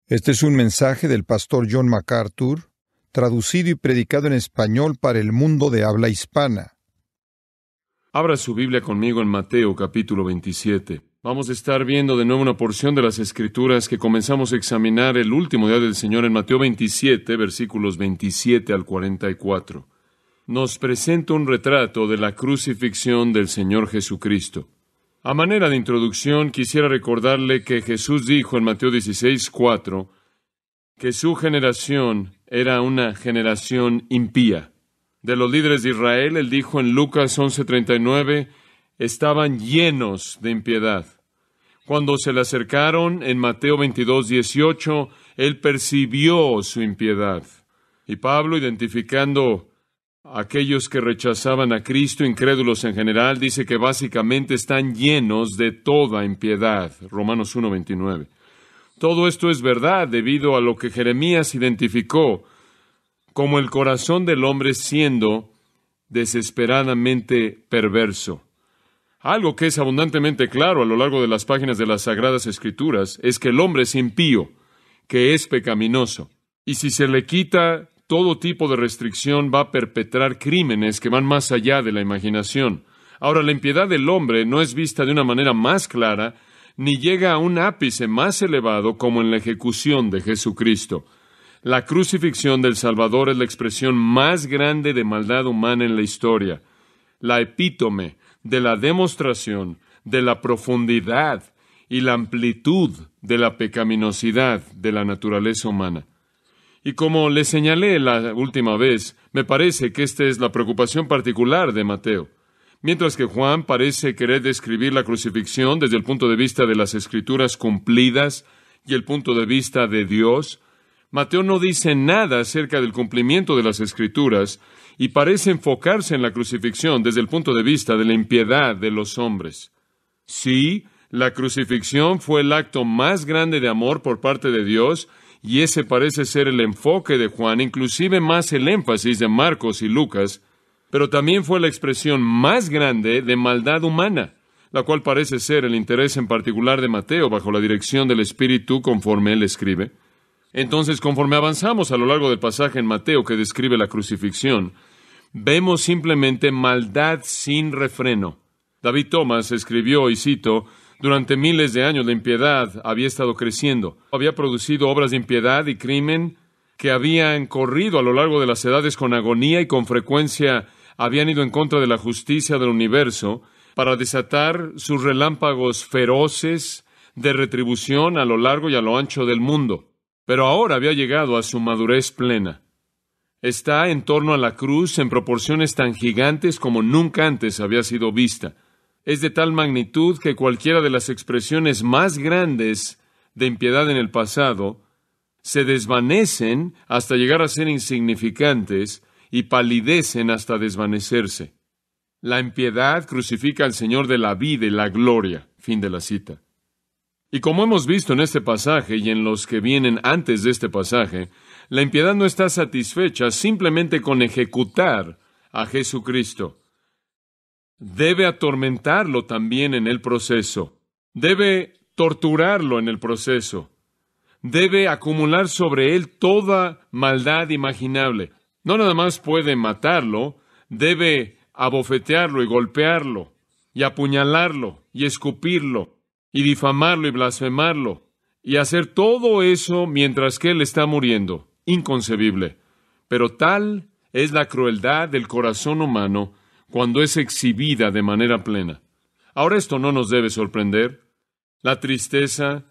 Este es un mensaje del pastor John MacArthur, traducido y predicado en español para el mundo de habla hispana. Abra su Biblia conmigo en Mateo capítulo 27. Vamos a estar viendo de nuevo una porción de las Escrituras que comenzamos a examinar el último día del Señor en Mateo 27, versículos 27 al 44. Nos presenta un retrato de la crucifixión del Señor Jesucristo. A manera de introducción, quisiera recordarle que Jesús dijo en Mateo 16:4 que su generación era una generación impía. De los líderes de Israel, él dijo en Lucas 11:39, estaban llenos de impiedad. Cuando se le acercaron en Mateo 22:18, él percibió su impiedad. Y Pablo, identificando a aquellos que rechazaban a Cristo, incrédulos en general, dice que básicamente están llenos de toda impiedad. Romanos 1:29. Todo esto es verdad debido a lo que Jeremías identificó como el corazón del hombre siendo desesperadamente perverso. Algo que es abundantemente claro a lo largo de las páginas de las Sagradas Escrituras es que el hombre es impío, que es pecaminoso. Y si se le quita todo tipo de restricción, va a perpetrar crímenes que van más allá de la imaginación. Ahora, la impiedad del hombre no es vista de una manera más clara, ni llega a un ápice más elevado como en la ejecución de Jesucristo. La crucifixión del Salvador es la expresión más grande de maldad humana en la historia, la epítome de la demostración de la profundidad y la amplitud de la pecaminosidad de la naturaleza humana. Y como le señalé la última vez, me parece que esta es la preocupación particular de Mateo. Mientras que Juan parece querer describir la crucifixión desde el punto de vista de las Escrituras cumplidas y el punto de vista de Dios, Mateo no dice nada acerca del cumplimiento de las Escrituras y parece enfocarse en la crucifixión desde el punto de vista de la impiedad de los hombres. Sí, la crucifixión fue el acto más grande de amor por parte de Dios, y ese parece ser el enfoque de Juan, inclusive más el énfasis de Marcos y Lucas, pero también fue la expresión más grande de maldad humana, la cual parece ser el interés en particular de Mateo bajo la dirección del Espíritu conforme él escribe. Entonces, conforme avanzamos a lo largo del pasaje en Mateo que describe la crucifixión, vemos simplemente maldad sin refreno. David Thomas escribió, y cito, durante miles de años la impiedad había estado creciendo. Había producido obras de impiedad y crimen que habían corrido a lo largo de las edades con agonía y con frecuencia habían ido en contra de la justicia del universo para desatar sus relámpagos feroces de retribución a lo largo y a lo ancho del mundo. Pero ahora había llegado a su madurez plena. Está en torno a la cruz en proporciones tan gigantes como nunca antes había sido vista. Es de tal magnitud que cualquiera de las expresiones más grandes de impiedad en el pasado se desvanecen hasta llegar a ser insignificantes y palidecen hasta desvanecerse. La impiedad crucifica al Señor de la vida y la gloria. Fin de la cita. Y como hemos visto en este pasaje y en los que vienen antes de este pasaje, la impiedad no está satisfecha simplemente con ejecutar a Jesucristo. Debe atormentarlo también en el proceso. Debe torturarlo en el proceso. Debe acumular sobre él toda maldad imaginable. No nada más puede matarlo, debe abofetearlo y golpearlo, y apuñalarlo, y escupirlo, y difamarlo y blasfemarlo, y hacer todo eso mientras que él está muriendo. Inconcebible. Pero tal es la crueldad del corazón humano cuando es exhibida de manera plena. Ahora esto no nos debe sorprender. La tristeza,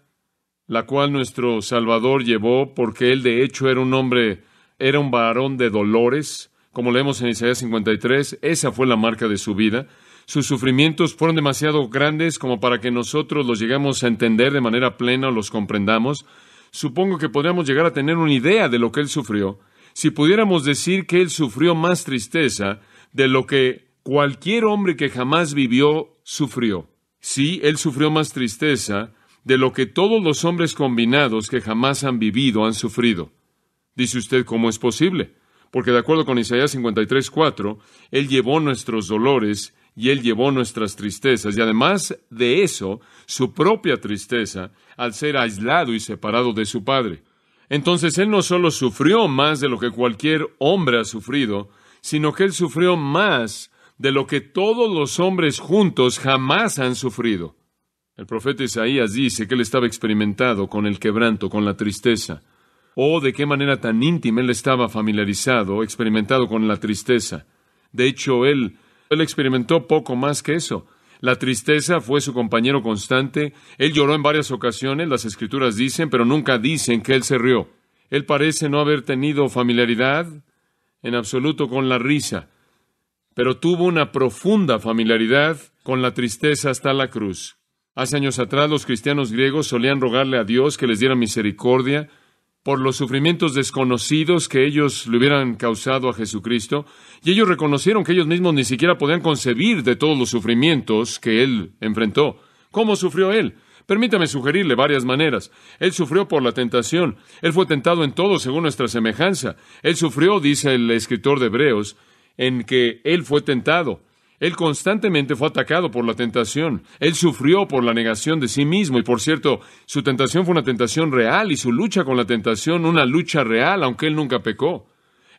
la cual nuestro Salvador llevó, porque él de hecho era un varón de dolores, como leemos en Isaías 53, esa fue la marca de su vida. Sus sufrimientos fueron demasiado grandes como para que nosotros los lleguemos a entender de manera plena o los comprendamos. Supongo que podríamos llegar a tener una idea de lo que él sufrió, si pudiéramos decir que él sufrió más tristeza de lo que cualquier hombre que jamás vivió sufrió. Sí, él sufrió más tristeza de lo que todos los hombres combinados que jamás han vivido han sufrido. Dice usted, ¿cómo es posible? Porque de acuerdo con Isaías 53:4, él llevó nuestros dolores y él llevó nuestras tristezas, y además de eso, su propia tristeza, al ser aislado y separado de su Padre. Entonces Él no solo sufrió más de lo que cualquier hombre ha sufrido, sino que Él sufrió más de lo que todos los hombres juntos jamás han sufrido. El profeta Isaías dice que Él estaba experimentado con el quebranto, con la tristeza. Oh, de qué manera tan íntima Él estaba familiarizado, experimentado con la tristeza. De hecho, Él experimentó poco más que eso. La tristeza fue su compañero constante. Él lloró en varias ocasiones, las Escrituras dicen, pero nunca dicen que Él se rió. Él parece no haber tenido familiaridad en absoluto con la risa, pero tuvo una profunda familiaridad con la tristeza hasta la cruz. Hace años atrás, los cristianos griegos solían rogarle a Dios que les diera misericordia por los sufrimientos desconocidos que ellos le hubieran causado a Jesucristo, y ellos reconocieron que ellos mismos ni siquiera podían concebir de todos los sufrimientos que Él enfrentó. ¿Cómo sufrió Él? Permítame sugerirle varias maneras. Él sufrió por la tentación. Él fue tentado en todo según nuestra semejanza. Él sufrió, dice el escritor de Hebreos, en que Él fue tentado. Él constantemente fue atacado por la tentación. Él sufrió por la negación de sí mismo. Y por cierto, su tentación fue una tentación real y su lucha con la tentación una lucha real, aunque Él nunca pecó.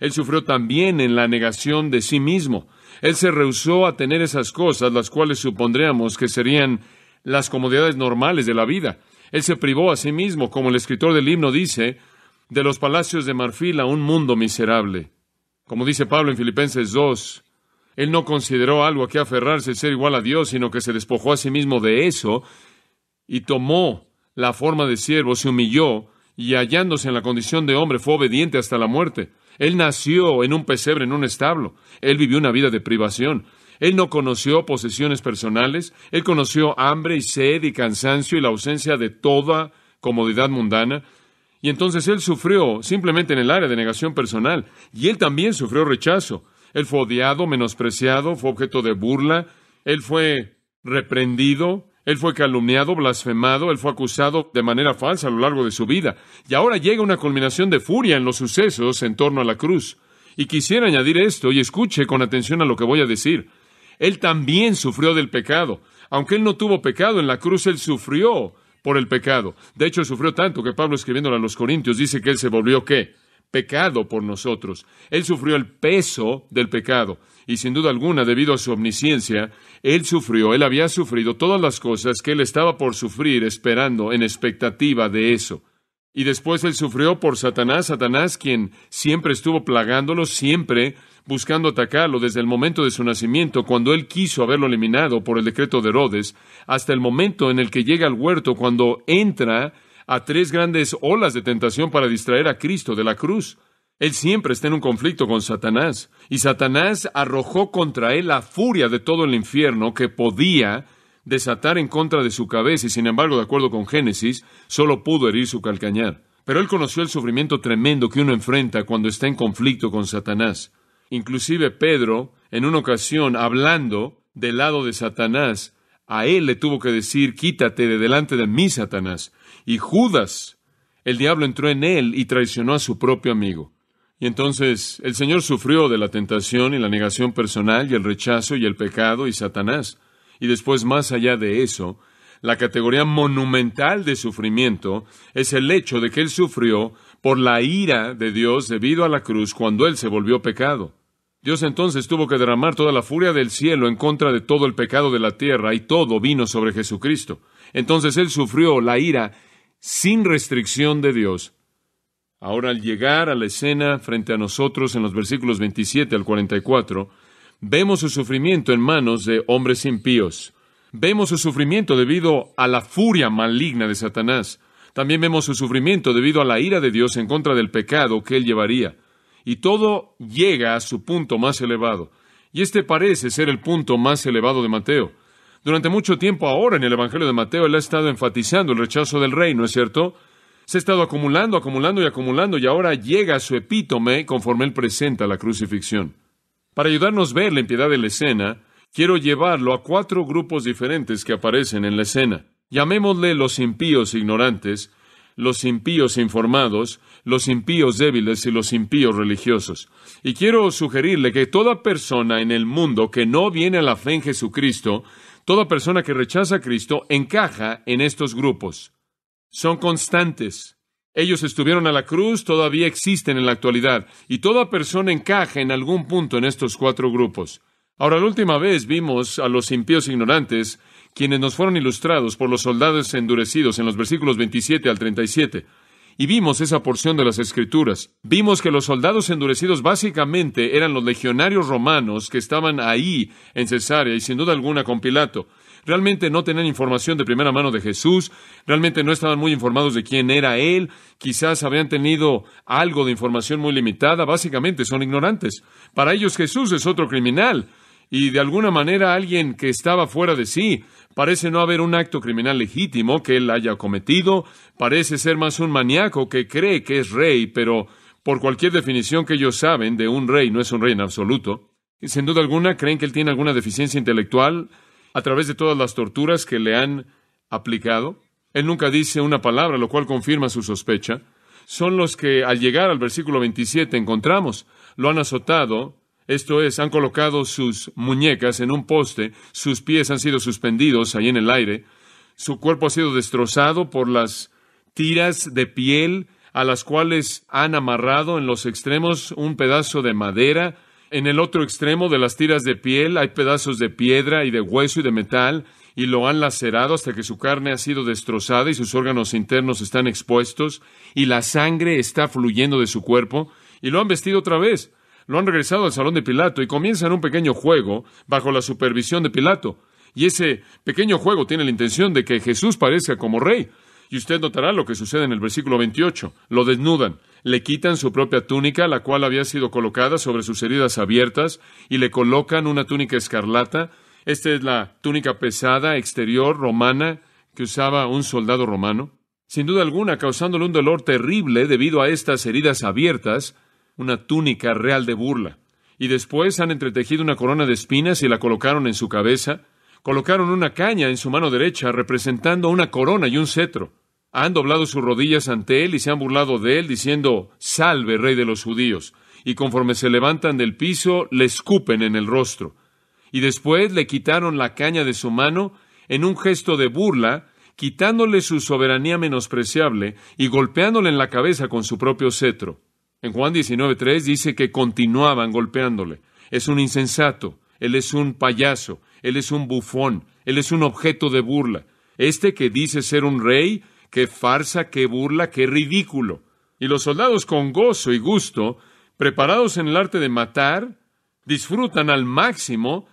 Él sufrió también en la negación de sí mismo. Él se rehusó a tener esas cosas, las cuales supondríamos que serían las comodidades normales de la vida. Él se privó a sí mismo, como el escritor del himno dice, de los palacios de marfil a un mundo miserable. Como dice Pablo en Filipenses 2, Él no consideró algo a que aferrarse ser igual a Dios, sino que se despojó a sí mismo de eso y tomó la forma de siervo, se humilló y hallándose en la condición de hombre fue obediente hasta la muerte. Él nació en un pesebre, en un establo. Él vivió una vida de privación. Él no conoció posesiones personales. Él conoció hambre y sed y cansancio y la ausencia de toda comodidad mundana. Y entonces Él sufrió simplemente en el área de negación personal. Y Él también sufrió rechazo. Él fue odiado, menospreciado, fue objeto de burla. Él fue reprendido. Él fue calumniado, blasfemado. Él fue acusado de manera falsa a lo largo de su vida. Y ahora llega una culminación de furia en los sucesos en torno a la cruz. Y quisiera añadir esto, y escuche con atención a lo que voy a decir. Él también sufrió del pecado. Aunque Él no tuvo pecado en la cruz, Él sufrió por el pecado. De hecho, sufrió tanto que Pablo, escribiéndole a los Corintios, dice que Él se volvió, ¿qué? Pecado por nosotros. Él sufrió el peso del pecado. Y sin duda alguna, debido a su omnisciencia, Él había sufrido todas las cosas que Él estaba por sufrir, esperando, en expectativa de eso. Y después Él sufrió por Satanás, quien siempre estuvo plagándolo, siempre buscando atacarlo desde el momento de su nacimiento, cuando Él quiso haberlo eliminado por el decreto de Herodes, hasta el momento en el que llega al huerto, cuando entra a 3 grandes olas de tentación para distraer a Cristo de la cruz. Él siempre está en un conflicto con Satanás, y Satanás arrojó contra Él la furia de todo el infierno que podía desatar en contra de su cabeza, y sin embargo, de acuerdo con Génesis, solo pudo herir su calcañar. Pero Él conoció el sufrimiento tremendo que uno enfrenta cuando está en conflicto con Satanás. Inclusive Pedro, en una ocasión, hablando del lado de Satanás, a él le tuvo que decir, quítate de delante de mí, Satanás. Y Judas, el diablo entró en él y traicionó a su propio amigo. Y entonces el Señor sufrió de la tentación y la negación personal y el rechazo y el pecado y Satanás. Y después, más allá de eso, la categoría monumental de sufrimiento es el hecho de que Él sufrió por la ira de Dios debido a la cruz cuando Él se volvió pecado. Dios entonces tuvo que derramar toda la furia del cielo en contra de todo el pecado de la tierra y todo vino sobre Jesucristo. Entonces Él sufrió la ira sin restricción de Dios. Ahora, al llegar a la escena frente a nosotros en los versículos 27 al 44, vemos su sufrimiento en manos de hombres impíos. Vemos su sufrimiento debido a la furia maligna de Satanás. También vemos su sufrimiento debido a la ira de Dios en contra del pecado que Él llevaría. Y todo llega a su punto más elevado. Y este parece ser el punto más elevado de Mateo. Durante mucho tiempo ahora en el Evangelio de Mateo, Él ha estado enfatizando el rechazo del reino, ¿no es cierto? Se ha estado acumulando, y ahora llega a su epítome conforme Él presenta la crucifixión. Para ayudarnos a ver la impiedad de la escena, quiero llevarlo a 4 grupos diferentes que aparecen en la escena. Llamémosle los impíos ignorantes, los impíos informados, los impíos débiles y los impíos religiosos. Y quiero sugerirle que toda persona en el mundo que no viene a la fe en Jesucristo, toda persona que rechaza a Cristo, encaja en estos grupos. Son constantes. Ellos estuvieron a la cruz, todavía existen en la actualidad, y toda persona encaja en algún punto en estos 4 grupos. Ahora, la última vez vimos a los impíos ignorantes, quienes nos fueron ilustrados por los soldados endurecidos en los versículos 27 al 37. Y vimos esa porción de las Escrituras. Vimos que los soldados endurecidos básicamente eran los legionarios romanos que estaban ahí en Cesarea y sin duda alguna con Pilato. Realmente no tenían información de primera mano de Jesús, realmente no estaban muy informados de quién era Él, quizás habían tenido algo de información muy limitada, básicamente son ignorantes. Para ellos Jesús es otro criminal y de alguna manera alguien que estaba fuera de sí. Parece no haber un acto criminal legítimo que Él haya cometido, parece ser más un maníaco que cree que es rey, pero por cualquier definición que ellos saben de un rey, no es un rey en absoluto. Y sin duda alguna creen que Él tiene alguna deficiencia intelectual a través de todas las torturas que le han aplicado. Él nunca dice una palabra, lo cual confirma su sospecha. Son los que, al llegar al versículo 27, encontramos. Lo han azotado, esto es, han colocado sus muñecas en un poste, sus pies han sido suspendidos ahí en el aire, su cuerpo ha sido destrozado por las tiras de piel a las cuales han amarrado en los extremos un pedazo de madera. En el otro extremo de las tiras de piel hay pedazos de piedra y de hueso y de metal, y lo han lacerado hasta que su carne ha sido destrozada y sus órganos internos están expuestos, y la sangre está fluyendo de su cuerpo, y lo han vestido otra vez. Lo han regresado al salón de Pilato y comienzan un pequeño juego bajo la supervisión de Pilato. Y ese pequeño juego tiene la intención de que Jesús parezca como rey. Y usted notará lo que sucede en el versículo 28. Lo desnudan, le quitan su propia túnica, la cual había sido colocada sobre sus heridas abiertas, y le colocan una túnica escarlata. Esta es la túnica pesada, exterior, romana, que usaba un soldado romano. Sin duda alguna, causándole un dolor terrible debido a estas heridas abiertas, una túnica real de burla. Y después han entretejido una corona de espinas y la colocaron en su cabeza. Colocaron una caña en su mano derecha representando una corona y un cetro. Han doblado sus rodillas ante él y se han burlado de él, diciendo, «Salve, Rey de los judíos». Y conforme se levantan del piso, le escupen en el rostro. Y después le quitaron la caña de su mano en un gesto de burla, quitándole su soberanía menospreciable y golpeándole en la cabeza con su propio cetro. En Juan 19:3 dice que continuaban golpeándole. Es un insensato, él es un payaso, él es un bufón, él es un objeto de burla. Este que dice ser un rey, qué farsa, qué burla, qué ridículo. Y los soldados con gozo y gusto, preparados en el arte de matar, disfrutan al máximo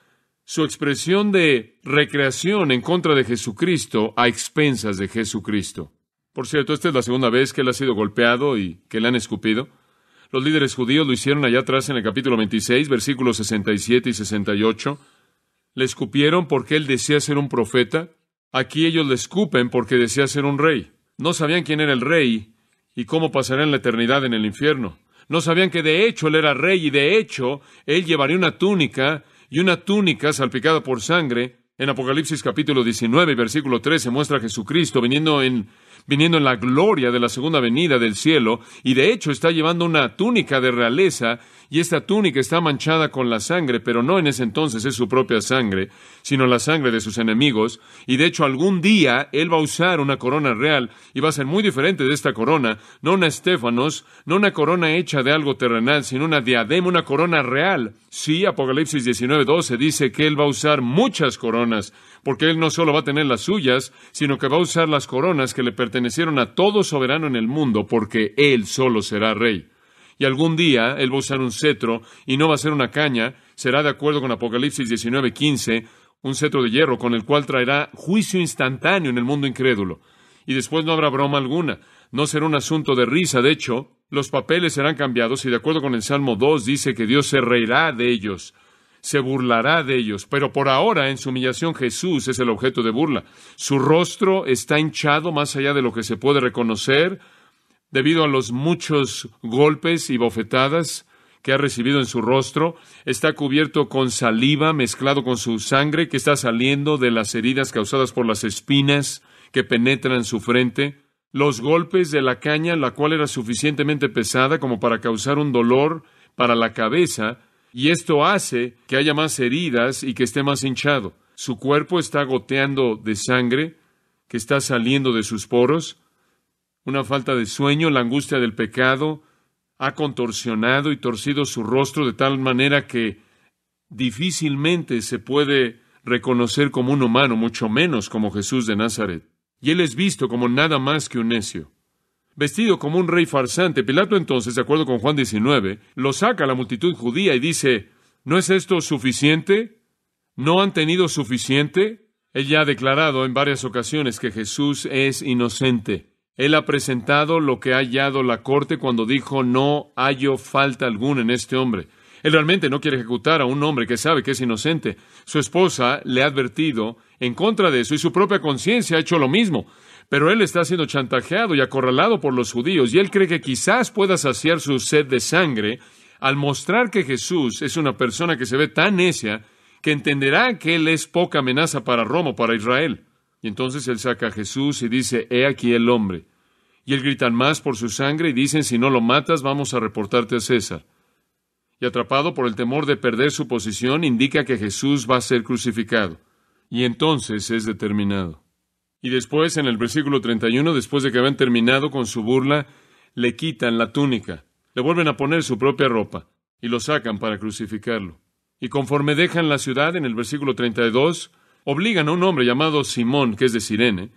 su expresión de recreación en contra de Jesucristo a expensas de Jesucristo. Por cierto, esta es la segunda vez que él ha sido golpeado y que le han escupido. Los líderes judíos lo hicieron allá atrás en el capítulo 26, versículos 67 y 68. Le escupieron porque él decía ser un profeta. Aquí ellos le escupen porque decía ser un rey. No sabían quién era el rey y cómo pasarían la eternidad en el infierno. No sabían que de hecho él era rey y de hecho él llevaría una túnica y una túnica salpicada por sangre. En Apocalipsis capítulo 19, versículo 13, muestra a Jesucristo viniendo en la gloria de la segunda venida del cielo, y de hecho está llevando una túnica de realeza, y esta túnica está manchada con la sangre, pero no en ese entonces es su propia sangre, sino la sangre de sus enemigos, y de hecho algún día él va a usar una corona real, y va a ser muy diferente de esta corona, no una estéfanos, no una corona hecha de algo terrenal, sino una diadema, una corona real. Sí, Apocalipsis 19:12 dice que él va a usar muchas coronas, porque él no solo va a tener las suyas, sino que va a usar las coronas que le pertenecieron a todo soberano en el mundo, porque él solo será rey. Y algún día él va a usar un cetro, y no va a ser una caña, será de acuerdo con Apocalipsis 19:15, un cetro de hierro con el cual traerá juicio instantáneo en el mundo incrédulo. Y después no habrá broma alguna, no será un asunto de risa, de hecho, los papeles serán cambiados, y de acuerdo con el Salmo 2 dice que Dios se reirá de ellos, se burlará de ellos, pero por ahora en su humillación Jesús es el objeto de burla. Su rostro está hinchado más allá de lo que se puede reconocer, debido a los muchos golpes y bofetadas que ha recibido en su rostro. Está cubierto con saliva mezclado con su sangre que está saliendo de las heridas causadas por las espinas que penetran su frente. Los golpes de la caña, la cual era suficientemente pesada como para causar un dolor para la cabeza, y esto hace que haya más heridas y que esté más hinchado. Su cuerpo está goteando de sangre que está saliendo de sus poros. una falta de sueño, la angustia del pecado, ha contorsionado y torcido su rostro de tal manera que difícilmente se puede reconocer como un humano, mucho menos como Jesús de Nazaret. Y él es visto como nada más que un necio. Vestido como un rey farsante, Pilato entonces, de acuerdo con Juan 19, lo saca a la multitud judía y dice, ¿no es esto suficiente? ¿No han tenido suficiente? Él ya ha declarado en varias ocasiones que Jesús es inocente. Él ha presentado lo que ha hallado la corte cuando dijo, no hallo falta alguna en este hombre. Él realmente no quiere ejecutar a un hombre que sabe que es inocente. Su esposa le ha advertido en contra de eso y su propia conciencia ha hecho lo mismo. Pero él está siendo chantajeado y acorralado por los judíos y él cree que quizás pueda saciar su sed de sangre al mostrar que Jesús es una persona que se ve tan necia que entenderá que él es poca amenaza para Roma o para Israel. Y entonces él saca a Jesús y dice, he aquí el hombre. Y él gritan más por su sangre y dicen, si no lo matas, vamos a reportarte a César. Y atrapado por el temor de perder su posición, indica que Jesús va a ser crucificado. Y entonces es determinado. Y después, en el versículo 31, después de que habían terminado con su burla, le quitan la túnica, le vuelven a poner su propia ropa, y lo sacan para crucificarlo. Y conforme dejan la ciudad, en el versículo 32, obligan a un hombre llamado Simón, que es de Cirene,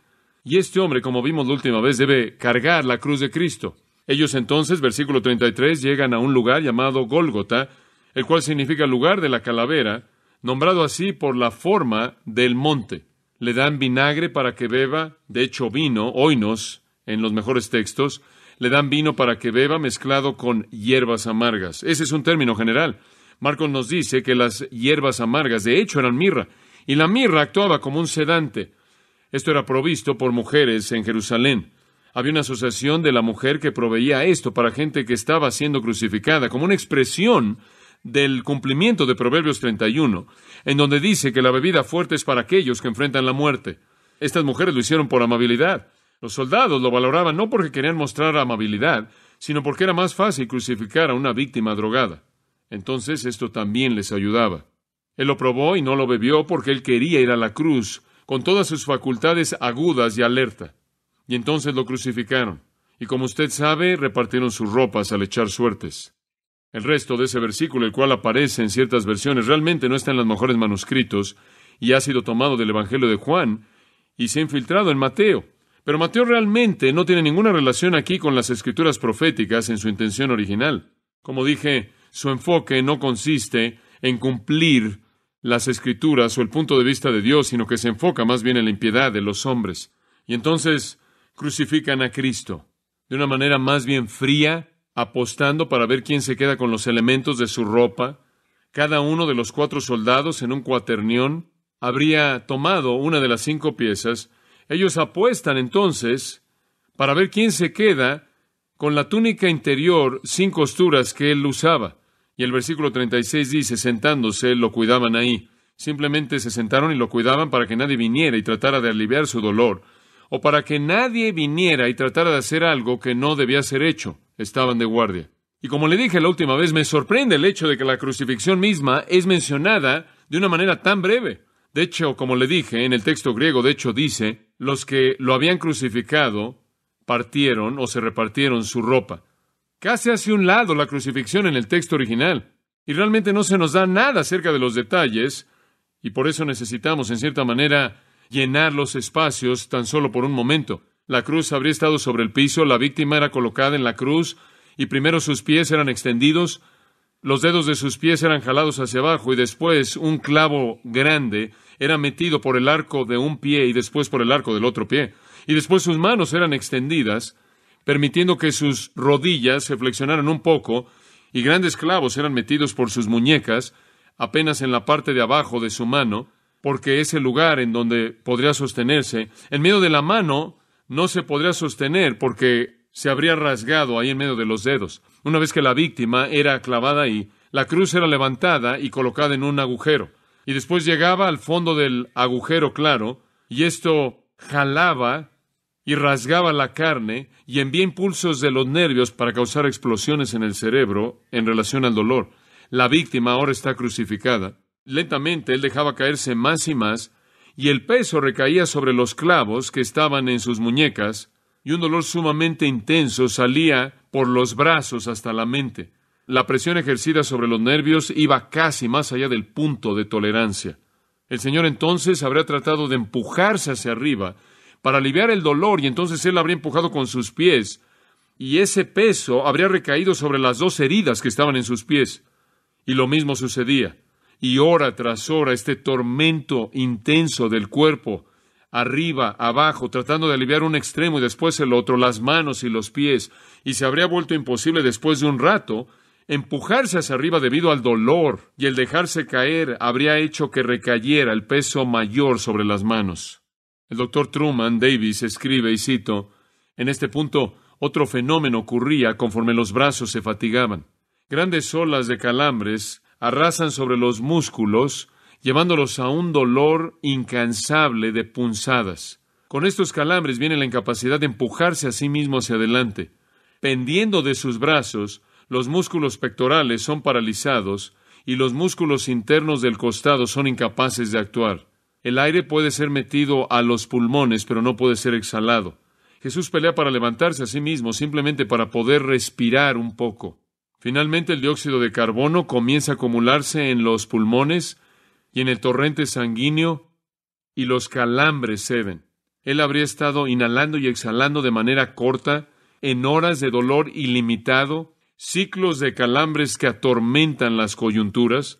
y este hombre, como vimos la última vez, debe cargar la cruz de Cristo. Ellos entonces, versículo 33, llegan a un lugar llamado Gólgota, el cual significa lugar de la calavera, nombrado así por la forma del monte. Le dan vinagre para que beba, de hecho vino, oinos, en los mejores textos, le dan vino para que beba mezclado con hierbas amargas. Ese es un término general. Marcos nos dice que las hierbas amargas, de hecho, eran mirra, y la mirra actuaba como un sedante. Esto era provisto por mujeres en Jerusalén. Había una asociación de la mujer que proveía esto para gente que estaba siendo crucificada, como una expresión del cumplimiento de Proverbios 31, en donde dice que la bebida fuerte es para aquellos que enfrentan la muerte. Estas mujeres lo hicieron por amabilidad. Los soldados lo valoraban no porque querían mostrar amabilidad, sino porque era más fácil crucificar a una víctima drogada. Entonces esto también les ayudaba. Él lo probó y no lo bebió porque él quería ir a la cruz con todas sus facultades agudas y alerta. Y entonces lo crucificaron. Y como usted sabe, repartieron sus ropas al echar suertes. El resto de ese versículo, el cual aparece en ciertas versiones, realmente no está en los mejores manuscritos y ha sido tomado del Evangelio de Juan y se ha infiltrado en Mateo. Pero Mateo realmente no tiene ninguna relación aquí con las escrituras proféticas en su intención original. Como dije, su enfoque no consiste en cumplir las escrituras o el punto de vista de Dios, sino que se enfoca más bien en la impiedad de los hombres. Y entonces crucifican a Cristo de una manera más bien fría, apostando para ver quién se queda con los elementos de su ropa. Cada uno de los 4 soldados en un cuaternión habría tomado una de las 5 piezas. Ellos apuestan entonces para ver quién se queda con la túnica interior sin costuras que él usaba. Y el versículo 36 dice, sentándose, lo cuidaban ahí. Simplemente se sentaron y lo cuidaban para que nadie viniera y tratara de aliviar su dolor, o para que nadie viniera y tratara de hacer algo que no debía ser hecho. Estaban de guardia. Y como le dije la última vez, me sorprende el hecho de que la crucifixión misma es mencionada de una manera tan breve. De hecho, como le dije, en el texto griego, de hecho, dice, los que lo habían crucificado partieron o se repartieron su ropa. Casi hacia un lado la crucifixión en el texto original. Y realmente no se nos da nada acerca de los detalles, y por eso necesitamos, en cierta manera, llenar los espacios tan solo por un momento. La cruz habría estado sobre el piso, la víctima era colocada en la cruz, y primero sus pies eran extendidos, los dedos de sus pies eran jalados hacia abajo, y después un clavo grande era metido por el arco de un pie y después por el arco del otro pie. Y después sus manos eran extendidas, permitiendo que sus rodillas se flexionaran un poco, y grandes clavos eran metidos por sus muñecas, apenas en la parte de abajo de su mano, porque es el lugar en donde podría sostenerse. En medio de la mano no se podría sostener porque se habría rasgado ahí en medio de los dedos. Una vez que la víctima era clavada ahí, la cruz era levantada y colocada en un agujero. Y después llegaba al fondo del agujero claro, y esto jalaba y rasgaba la carne y envía impulsos de los nervios para causar explosiones en el cerebro en relación al dolor. La víctima ahora está crucificada. Lentamente él dejaba caerse más y más, y el peso recaía sobre los clavos que estaban en sus muñecas, y un dolor sumamente intenso salía por los brazos hasta la mente. La presión ejercida sobre los nervios iba casi más allá del punto de tolerancia. El Señor entonces habría tratado de empujarse hacia arriba para aliviar el dolor, y entonces Él habría empujado con sus pies, y ese peso habría recaído sobre las dos heridas que estaban en sus pies. Y lo mismo sucedía. Y hora tras hora, este tormento intenso del cuerpo, arriba, abajo, tratando de aliviar un extremo y después el otro, las manos y los pies, y se habría vuelto imposible después de un rato empujarse hacia arriba debido al dolor, y el dejarse caer habría hecho que recayera el peso mayor sobre las manos. El doctor Truman Davis escribe, y cito, en este punto, otro fenómeno ocurría conforme los brazos se fatigaban. Grandes olas de calambres arrasan sobre los músculos, llevándolos a un dolor incansable de punzadas. Con estos calambres viene la incapacidad de empujarse a sí mismo hacia adelante. Pendiendo de sus brazos, los músculos pectorales son paralizados y los músculos internos del costado son incapaces de actuar. El aire puede ser metido a los pulmones, pero no puede ser exhalado. Jesús pelea para levantarse a sí mismo, simplemente para poder respirar un poco. Finalmente, el dióxido de carbono comienza a acumularse en los pulmones y en el torrente sanguíneo, y los calambres ceden. Él habría estado inhalando y exhalando de manera corta, en horas de dolor ilimitado, ciclos de calambres que atormentan las coyunturas,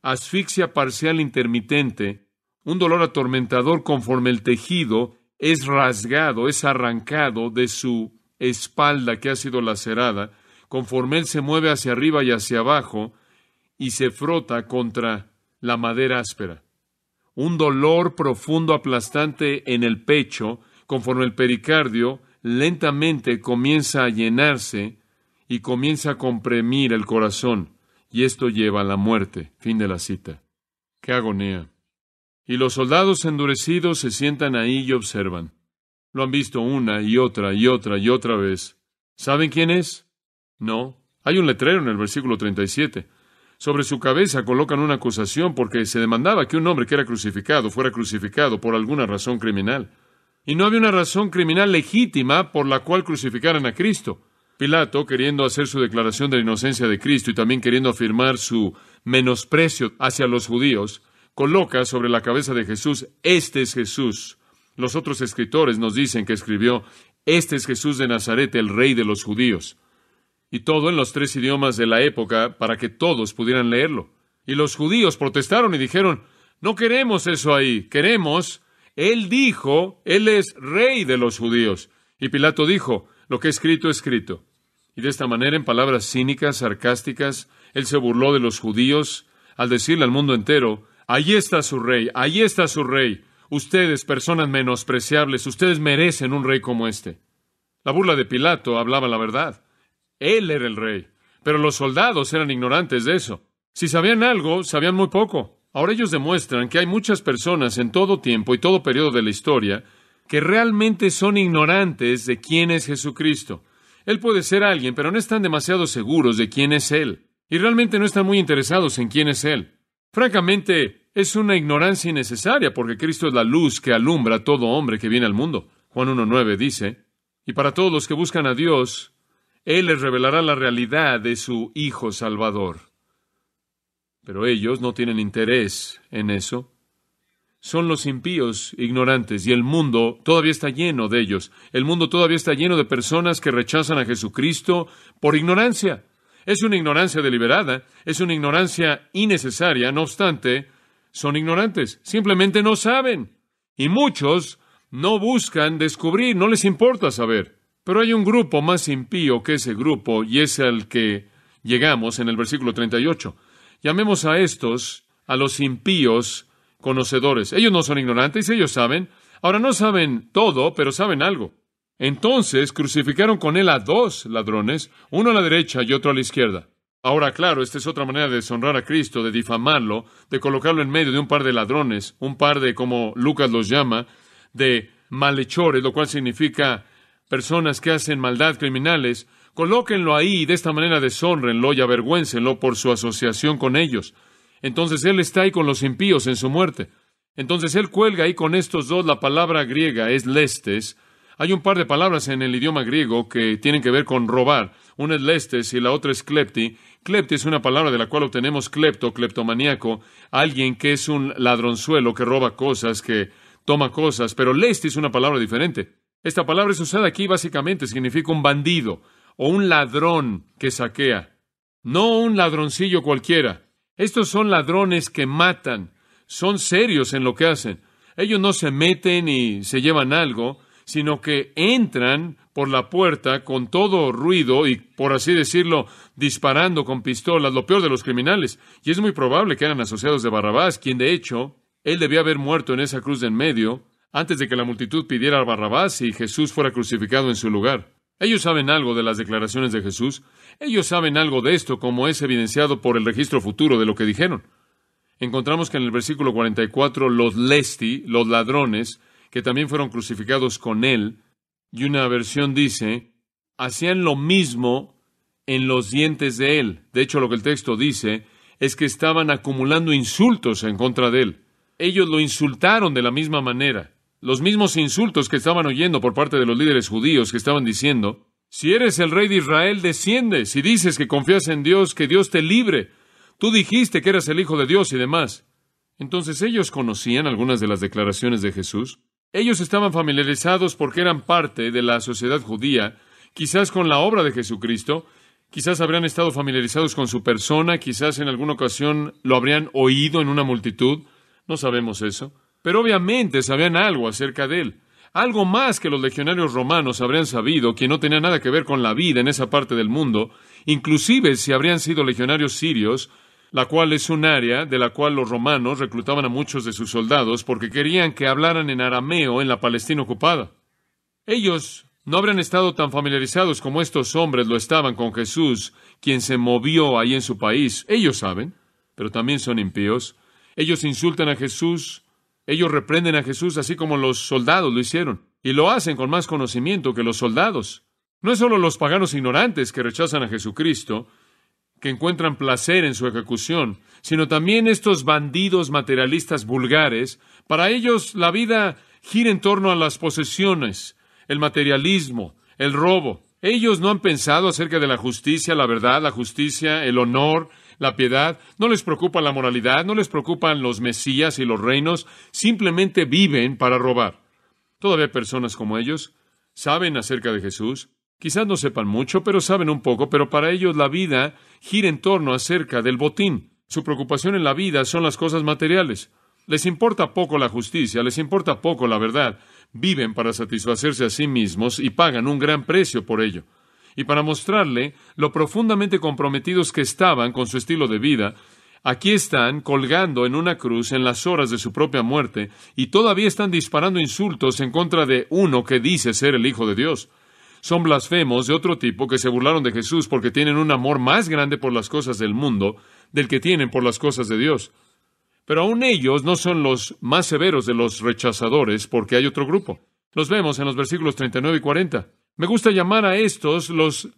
asfixia parcial intermitente, un dolor atormentador conforme el tejido es rasgado, es arrancado de su espalda que ha sido lacerada, conforme él se mueve hacia arriba y hacia abajo y se frota contra la madera áspera. Un dolor profundo aplastante en el pecho, conforme el pericardio lentamente comienza a llenarse y comienza a comprimir el corazón, y esto lleva a la muerte. Fin de la cita. ¡Qué agonía! Y los soldados endurecidos se sientan ahí y observan. Lo han visto una y otra y otra y otra vez. ¿Saben quién es? No. Hay un letrero en el versículo 37. Sobre su cabeza colocan una acusación porque se demandaba que un hombre que era crucificado fuera crucificado por alguna razón criminal. Y no había una razón criminal legítima por la cual crucificaran a Cristo. Pilato, queriendo hacer su declaración de la inocencia de Cristo y también queriendo afirmar su menosprecio hacia los judíos, coloca sobre la cabeza de Jesús, este es Jesús. Los otros escritores nos dicen que escribió, este es Jesús de Nazaret, el rey de los judíos. Y todo en los 3 idiomas de la época para que todos pudieran leerlo. Y los judíos protestaron y dijeron, no queremos eso ahí, queremos, él dijo, él es rey de los judíos. Y Pilato dijo, lo que he escrito, escrito. Y de esta manera, en palabras cínicas, sarcásticas, él se burló de los judíos al decirle al mundo entero, ahí está su rey, ahí está su rey. Ustedes, personas menospreciables, ustedes merecen un rey como este. La burla de Pilato hablaba la verdad. Él era el rey, pero los soldados eran ignorantes de eso. Si sabían algo, sabían muy poco. Ahora ellos demuestran que hay muchas personas en todo tiempo y todo periodo de la historia que realmente son ignorantes de quién es Jesucristo. Él puede ser alguien, pero no están demasiado seguros de quién es Él. Y realmente no están muy interesados en quién es Él. Francamente, es una ignorancia innecesaria porque Cristo es la luz que alumbra a todo hombre que viene al mundo. Juan 1:9 dice, y para todos los que buscan a Dios, Él les revelará la realidad de su Hijo Salvador. Pero ellos no tienen interés en eso. Son los impíos ignorantes y el mundo todavía está lleno de ellos. El mundo todavía está lleno de personas que rechazan a Jesucristo por ignorancia. Es una ignorancia deliberada, es una ignorancia innecesaria, no obstante, son ignorantes, simplemente no saben. Y muchos no buscan descubrir, no les importa saber. Pero hay un grupo más impío que ese grupo y es al que llegamos en el versículo 38. Llamemos a estos, a los impíos, conocedores. Ellos no son ignorantes, ellos saben. Ahora no saben todo, pero saben algo. Entonces crucificaron con él a 2 ladrones, uno a la derecha y otro a la izquierda. Ahora, claro, esta es otra manera de deshonrar a Cristo, de difamarlo, de colocarlo en medio de un par de ladrones, un par de, como Lucas los llama, de malhechores, lo cual significa personas que hacen maldad, criminales. Colóquenlo ahí y de esta manera deshónrenlo y avergüéncenlo por su asociación con ellos. Entonces Él está ahí con los impíos en su muerte. Entonces Él cuelga ahí con estos 2, la palabra griega es lestes. Hay un par de palabras en el idioma griego que tienen que ver con robar. Una es lestes y la otra es klepti. Klepti es una palabra de la cual obtenemos klepto, kleptomaníaco, alguien que es un ladronzuelo, que roba cosas, que toma cosas, pero lesti es una palabra diferente. Esta palabra es usada aquí básicamente, significa un bandido o un ladrón que saquea, no un ladroncillo cualquiera. Estos son ladrones que matan, son serios en lo que hacen. Ellos no se meten y se llevan algo, sino que entran por la puerta con todo ruido y, por así decirlo, disparando con pistolas, lo peor de los criminales. Y es muy probable que eran asociados de Barrabás, quien de hecho, él debía haber muerto en esa cruz de en medio, antes de que la multitud pidiera a Barrabás y Jesús fuera crucificado en su lugar. Ellos saben algo de las declaraciones de Jesús. Ellos saben algo de esto, como es evidenciado por el registro futuro de lo que dijeron. Encontramos que en el versículo 44, los lesti, los ladrones, que también fueron crucificados con él, y una versión dice, hacían lo mismo en los dientes de él. De hecho, lo que el texto dice es que estaban acumulando insultos en contra de él. Ellos lo insultaron de la misma manera. Los mismos insultos que estaban oyendo por parte de los líderes judíos que estaban diciendo, si eres el rey de Israel, desciende. Si dices que confías en Dios, que Dios te libre. Tú dijiste que eras el Hijo de Dios y demás. Entonces ellos conocían algunas de las declaraciones de Jesús. Ellos estaban familiarizados porque eran parte de la sociedad judía, quizás con la obra de Jesucristo, quizás habrían estado familiarizados con su persona, quizás en alguna ocasión lo habrían oído en una multitud. No sabemos eso. Pero obviamente sabían algo acerca de él. Algo más que los legionarios romanos habrían sabido, que no tenía nada que ver con la vida en esa parte del mundo, inclusive si habrían sido legionarios sirios, la cual es un área de la cual los romanos reclutaban a muchos de sus soldados porque querían que hablaran en arameo en la Palestina ocupada. Ellos no habrían estado tan familiarizados como estos hombres lo estaban con Jesús, quien se movió ahí en su país. Ellos saben, pero también son impíos. Ellos insultan a Jesús, ellos reprenden a Jesús así como los soldados lo hicieron, y lo hacen con más conocimiento que los soldados. No es solo los paganos ignorantes que rechazan a Jesucristo, que encuentran placer en su ejecución, sino también estos bandidos materialistas vulgares. Para ellos la vida gira en torno a las posesiones, el materialismo, el robo. Ellos no han pensado acerca de la justicia, la verdad, la justicia, el honor, la piedad. No les preocupa la moralidad, no les preocupan los mesías y los reinos. Simplemente viven para robar. Todavía hay personas como ellos. Saben acerca de Jesús. Quizás no sepan mucho, pero saben un poco. Pero para ellos la vida gira en torno acerca del botín. Su preocupación en la vida son las cosas materiales. Les importa poco la justicia, les importa poco la verdad. Viven para satisfacerse a sí mismos y pagan un gran precio por ello. Y para mostrarle lo profundamente comprometidos que estaban con su estilo de vida, aquí están colgando en una cruz en las horas de su propia muerte y todavía están disparando insultos en contra de uno que dice ser el Hijo de Dios. Son blasfemos de otro tipo que se burlaron de Jesús porque tienen un amor más grande por las cosas del mundo del que tienen por las cosas de Dios. Pero aún ellos no son los más severos de los rechazadores porque hay otro grupo. Los vemos en los versículos 39 y 40. Me gusta llamar a estos los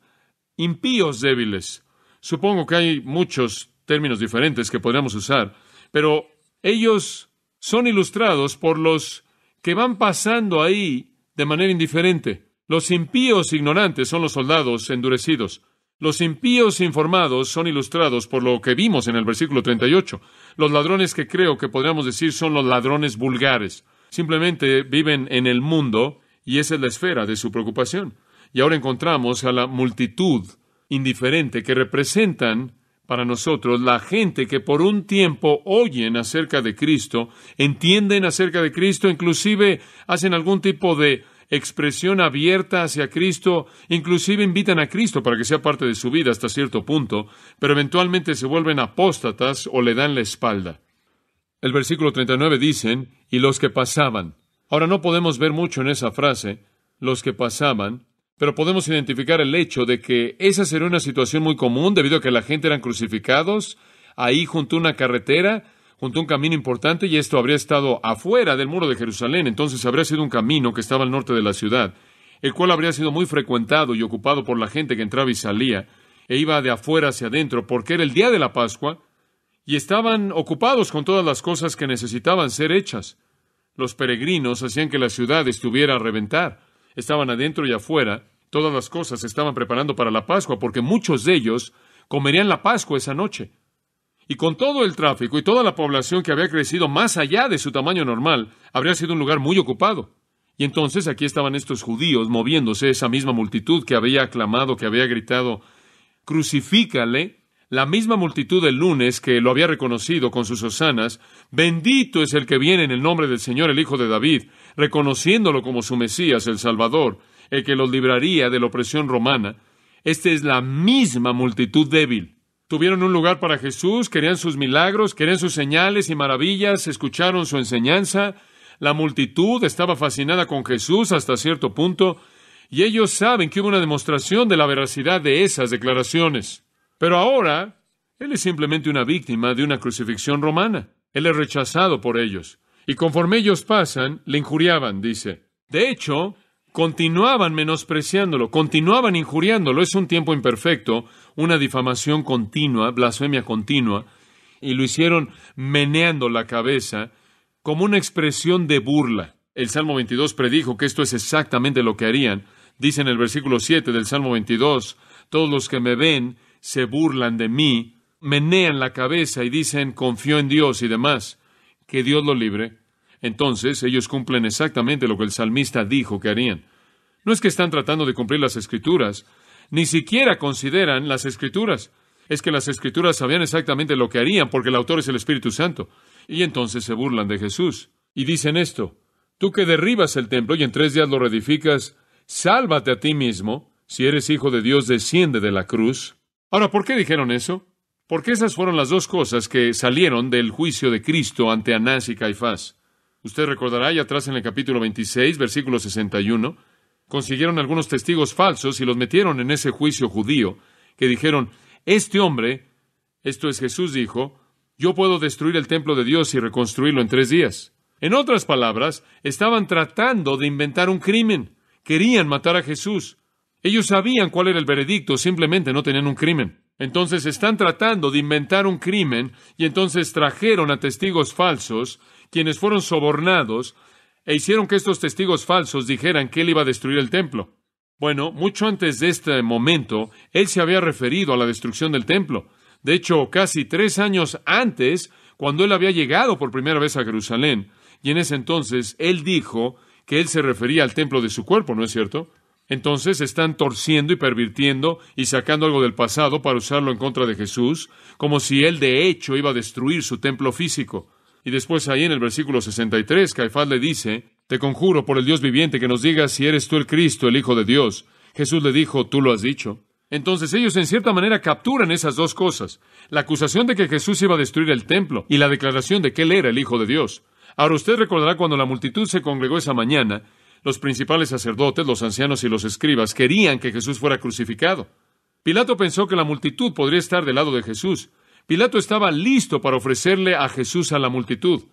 impíos débiles. Supongo que hay muchos términos diferentes que podríamos usar, pero ellos son ilustrados por los que van pasando ahí de manera indiferente. Los impíos ignorantes son los soldados endurecidos. Los impíos informados son ilustrados por lo que vimos en el versículo 38. Los ladrones que creo que podríamos decir son los ladrones vulgares. Simplemente viven en el mundo y esa es la esfera de su preocupación. Y ahora encontramos a la multitud indiferente que representan para nosotros la gente que por un tiempo oyen acerca de Cristo, entienden acerca de Cristo, inclusive hacen algún tipo de expresión abierta hacia Cristo, inclusive invitan a Cristo para que sea parte de su vida hasta cierto punto, pero eventualmente se vuelven apóstatas o le dan la espalda. El versículo 39 dicen, y los que pasaban. Ahora no podemos ver mucho en esa frase, los que pasaban, pero podemos identificar el hecho de que esa sería una situación muy común debido a que la gente eran crucificados ahí junto a una carretera, junto a un camino importante, y esto habría estado afuera del muro de Jerusalén. Entonces habría sido un camino que estaba al norte de la ciudad, el cual habría sido muy frecuentado y ocupado por la gente que entraba y salía, e iba de afuera hacia adentro, porque era el día de la Pascua, y estaban ocupados con todas las cosas que necesitaban ser hechas. Los peregrinos hacían que la ciudad estuviera a reventar. estaban adentro y afuera. Todas las cosas se estaban preparando para la Pascua, porque muchos de ellos comerían la Pascua esa noche. Y con todo el tráfico y toda la población que había crecido más allá de su tamaño normal, habría sido un lugar muy ocupado. Y entonces aquí estaban estos judíos moviéndose, esa misma multitud que había aclamado, que había gritado, «Crucifícale», la misma multitud del lunes que lo había reconocido con sus hosanas, «Bendito es el que viene en el nombre del Señor, el Hijo de David», reconociéndolo como su Mesías, el Salvador, el que los libraría de la opresión romana. Esta es la misma multitud débil. Tuvieron un lugar para Jesús, querían sus milagros, querían sus señales y maravillas, escucharon su enseñanza. La multitud estaba fascinada con Jesús hasta cierto punto, y ellos saben que hubo una demostración de la veracidad de esas declaraciones. Pero ahora, Él es simplemente una víctima de una crucifixión romana. Él es rechazado por ellos. Y conforme ellos pasan, le injuriaban, dice. De hecho, continuaban menospreciándolo, continuaban injuriándolo. Es un tiempo imperfecto, una difamación continua, blasfemia continua, y lo hicieron meneando la cabeza como una expresión de burla. El Salmo 22 predijo que esto es exactamente lo que harían. Dice en el versículo 7 del Salmo 22, «Todos los que me ven se burlan de mí, menean la cabeza y dicen, confío en Dios y demás. Que Dios lo libre». Entonces, ellos cumplen exactamente lo que el salmista dijo que harían. No es que están tratando de cumplir las Escrituras, ni siquiera consideran las Escrituras. Es que las Escrituras sabían exactamente lo que harían, porque el autor es el Espíritu Santo. Y entonces se burlan de Jesús. Y dicen esto, «Tú que derribas el templo y en 3 días lo reedificas, sálvate a ti mismo. Si eres hijo de Dios, desciende de la cruz». Ahora, ¿por qué dijeron eso? Porque esas fueron las dos cosas que salieron del juicio de Cristo ante Anás y Caifás. Usted recordará, allá atrás en el capítulo 26, versículo 61, consiguieron algunos testigos falsos y los metieron en ese juicio judío, que dijeron, «Este hombre», esto es Jesús, dijo, «yo puedo destruir el templo de Dios y reconstruirlo en 3 días». En otras palabras, estaban tratando de inventar un crimen. Querían matar a Jesús. Ellos sabían cuál era el veredicto, simplemente no tenían un crimen. Entonces están tratando de inventar un crimen y entonces trajeron a testigos falsos, quienes fueron sobornados, e hicieron que estos testigos falsos dijeran que Él iba a destruir el templo. Bueno, mucho antes de este momento, Él se había referido a la destrucción del templo. De hecho, casi 3 años antes, cuando Él había llegado por primera vez a Jerusalén, y en ese entonces Él dijo que Él se refería al templo de su cuerpo, ¿no es cierto? Entonces están torciendo y pervirtiendo y sacando algo del pasado para usarlo en contra de Jesús, como si Él de hecho iba a destruir su templo físico. Y después ahí en el versículo 63, Caifás le dice, «Te conjuro por el Dios viviente que nos digas si eres tú el Cristo, el Hijo de Dios». Jesús le dijo, «Tú lo has dicho». Entonces ellos en cierta manera capturan esas dos cosas, la acusación de que Jesús iba a destruir el templo y la declaración de que Él era el Hijo de Dios. Ahora usted recordará cuando la multitud se congregó esa mañana, los principales sacerdotes, los ancianos y los escribas querían que Jesús fuera crucificado. Pilato pensó que la multitud podría estar del lado de Jesús. Pilato estaba listo para ofrecerle a Jesús a la multitud.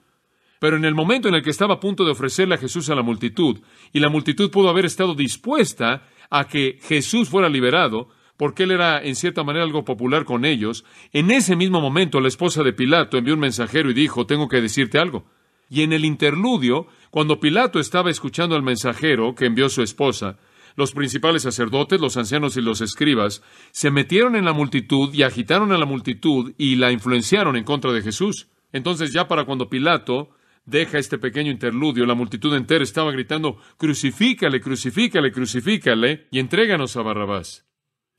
Pero en el momento en el que estaba a punto de ofrecerle a Jesús a la multitud, y la multitud pudo haber estado dispuesta a que Jesús fuera liberado, porque él era en cierta manera algo popular con ellos, en ese mismo momento la esposa de Pilato envió un mensajero y dijo, «Tengo que decirte algo». Y en el interludio, cuando Pilato estaba escuchando al mensajero que envió su esposa, los principales sacerdotes, los ancianos y los escribas se metieron en la multitud y agitaron a la multitud y la influenciaron en contra de Jesús. Entonces ya para cuando Pilato deja este pequeño interludio, la multitud entera estaba gritando, «Crucifícale, crucifícale, crucifícale, y entréganos a Barrabás».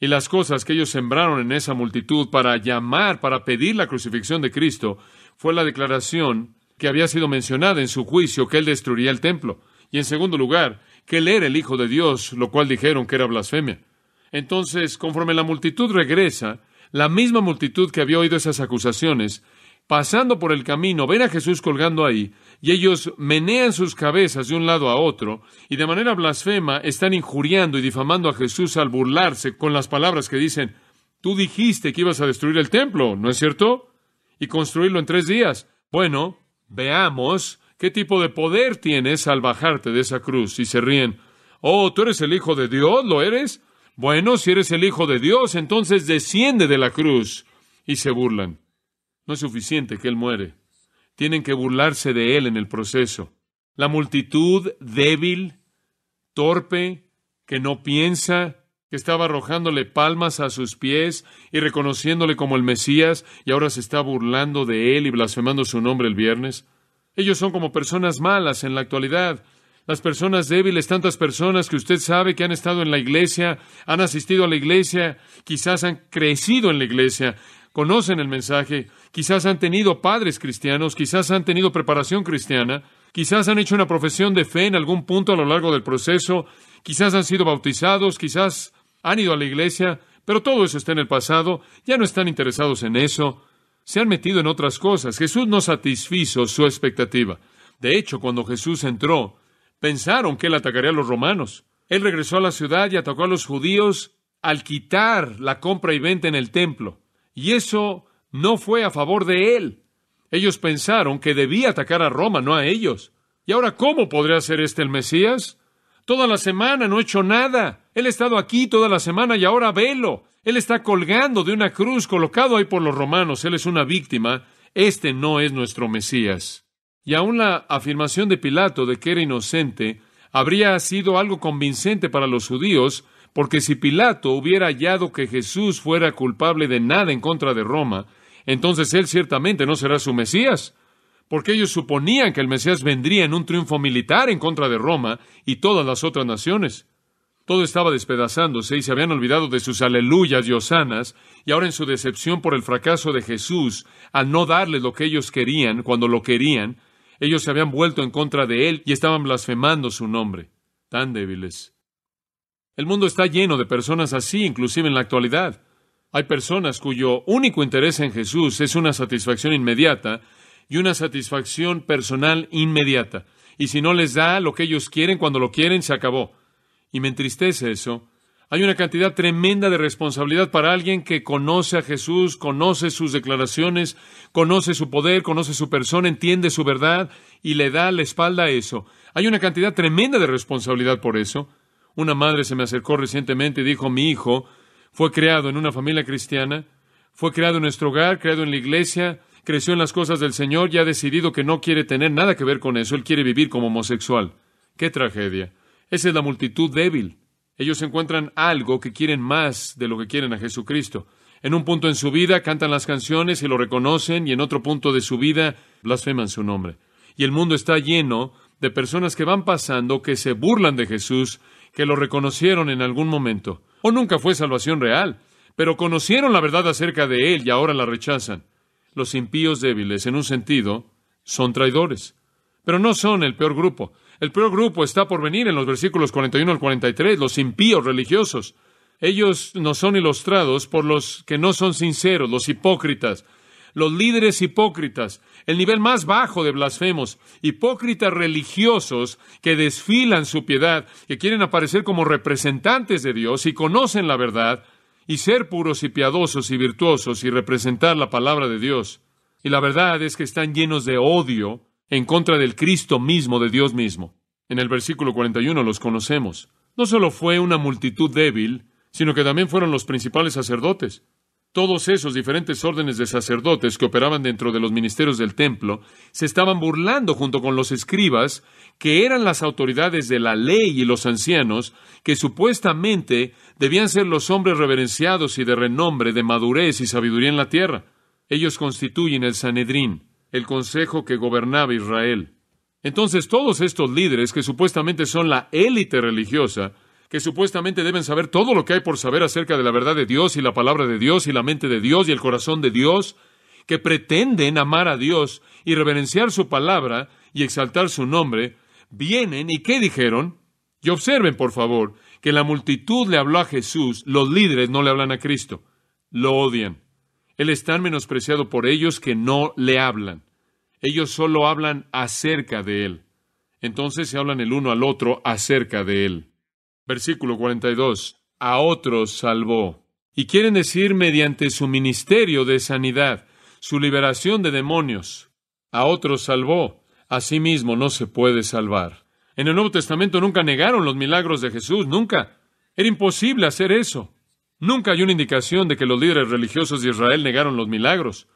Y las cosas que ellos sembraron en esa multitud para llamar, para pedir la crucifixión de Cristo, fue la declaración que había sido mencionada en su juicio, que Él destruiría el templo. Y en segundo lugar, que Él era el Hijo de Dios, lo cual dijeron que era blasfemia. Entonces, conforme la multitud regresa, la misma multitud que había oído esas acusaciones, pasando por el camino, ven a Jesús colgando ahí, y ellos menean sus cabezas de un lado a otro, y de manera blasfema están injuriando y difamando a Jesús al burlarse con las palabras que dicen, «Tú dijiste que ibas a destruir el templo, ¿no es cierto? Y construirlo en 3 días. Bueno, veamos qué tipo de poder tienes al bajarte de esa cruz». Y se ríen. «Oh, ¿tú eres el Hijo de Dios? ¿Lo eres? Bueno, si eres el Hijo de Dios, entonces desciende de la cruz». Y se burlan. No es suficiente que Él muere. Tienen que burlarse de Él en el proceso. La multitud débil, torpe, que no piensa, que estaba arrojándole palmas a sus pies y reconociéndole como el Mesías, y ahora se está burlando de él y blasfemando su nombre el viernes. Ellos son como personas malas en la actualidad. Las personas débiles, tantas personas que usted sabe que han estado en la iglesia, han asistido a la iglesia, quizás han crecido en la iglesia, conocen el mensaje, quizás han tenido padres cristianos, quizás han tenido preparación cristiana, quizás han hecho una profesión de fe en algún punto a lo largo del proceso, quizás han sido bautizados, quizás han ido a la iglesia, pero todo eso está en el pasado, ya no están interesados en eso, se han metido en otras cosas. Jesús no satisfizo su expectativa. De hecho, cuando Jesús entró, pensaron que él atacaría a los romanos. Él regresó a la ciudad y atacó a los judíos al quitar la compra y venta en el templo. Y eso no fue a favor de él. Ellos pensaron que debía atacar a Roma, no a ellos. ¿Y ahora cómo podría ser el Mesías? Toda la semana no ha hecho nada. Él ha estado aquí toda la semana y ahora velo. Él está colgando de una cruz, colocado ahí por los romanos. Él es una víctima. Este no es nuestro Mesías. Y aún la afirmación de Pilato de que era inocente habría sido algo convincente para los judíos, porque si Pilato hubiera hallado que Jesús fuera culpable de nada en contra de Roma, entonces él ciertamente no será su Mesías, porque ellos suponían que el Mesías vendría en un triunfo militar en contra de Roma y todas las otras naciones. Todo estaba despedazándose y se habían olvidado de sus aleluyas y hosanas, y ahora en su decepción por el fracaso de Jesús, al no darles lo que ellos querían cuando lo querían, ellos se habían vuelto en contra de él y estaban blasfemando su nombre. Tan débiles. El mundo está lleno de personas así, inclusive en la actualidad. Hay personas cuyo único interés en Jesús es una satisfacción inmediata y una satisfacción personal inmediata. Y si no les da lo que ellos quieren cuando lo quieren, se acabó. Y me entristece eso. Hay una cantidad tremenda de responsabilidad para alguien que conoce a Jesús, conoce sus declaraciones, conoce su poder, conoce su persona, entiende su verdad y le da la espalda a eso. Hay una cantidad tremenda de responsabilidad por eso. Una madre se me acercó recientemente y dijo, mi hijo fue criado en una familia cristiana, fue criado en nuestro hogar, criado en la iglesia, creció en las cosas del Señor y ha decidido que no quiere tener nada que ver con eso. Él quiere vivir como homosexual. ¡Qué tragedia! Esa es la multitud débil. Ellos encuentran algo que quieren más de lo que quieren a Jesucristo. En un punto en su vida cantan las canciones y lo reconocen, y en otro punto de su vida blasfeman su nombre. Y el mundo está lleno de personas que van pasando, que se burlan de Jesús, que lo reconocieron en algún momento. O nunca fue salvación real, pero conocieron la verdad acerca de él y ahora la rechazan. Los impíos débiles, en un sentido, son traidores. Pero no son el peor grupo. El peor grupo está por venir en los versículos 41 al 43, los impíos religiosos. Ellos nos son ilustrados por los que no son sinceros, los hipócritas, los líderes hipócritas, el nivel más bajo de blasfemos, hipócritas religiosos que desfilan su piedad, que quieren aparecer como representantes de Dios y conocen la verdad, y ser puros y piadosos y virtuosos y representar la palabra de Dios. Y la verdad es que están llenos de odio en contra del Cristo mismo, de Dios mismo. En el versículo 41 los conocemos. No solo fue una multitud débil, sino que también fueron los principales sacerdotes. Todos esos diferentes órdenes de sacerdotes que operaban dentro de los ministerios del templo se estaban burlando junto con los escribas, que eran las autoridades de la ley, y los ancianos, que supuestamente debían ser los hombres reverenciados y de renombre, de madurez y sabiduría en la tierra. Ellos constituyen el Sanedrín, el consejo que gobernaba Israel. Entonces todos estos líderes, que supuestamente son la élite religiosa, que supuestamente deben saber todo lo que hay por saber acerca de la verdad de Dios y la palabra de Dios y la mente de Dios y el corazón de Dios, que pretenden amar a Dios y reverenciar su palabra y exaltar su nombre, vienen y ¿qué dijeron? Y observen, por favor, que la multitud le habló a Jesús, los líderes no le hablan a Cristo, lo odian. Él es tan menospreciado por ellos que no le hablan. Ellos solo hablan acerca de Él. Entonces se hablan el uno al otro acerca de Él. Versículo 42. A otros salvó. Y quieren decir mediante su ministerio de sanidad, su liberación de demonios. A otros salvó. A sí mismo no se puede salvar. En el Nuevo Testamento nunca negaron los milagros de Jesús, nunca. Era imposible hacer eso. Nunca hay una indicación de que los líderes religiosos de Israel negaron los milagros.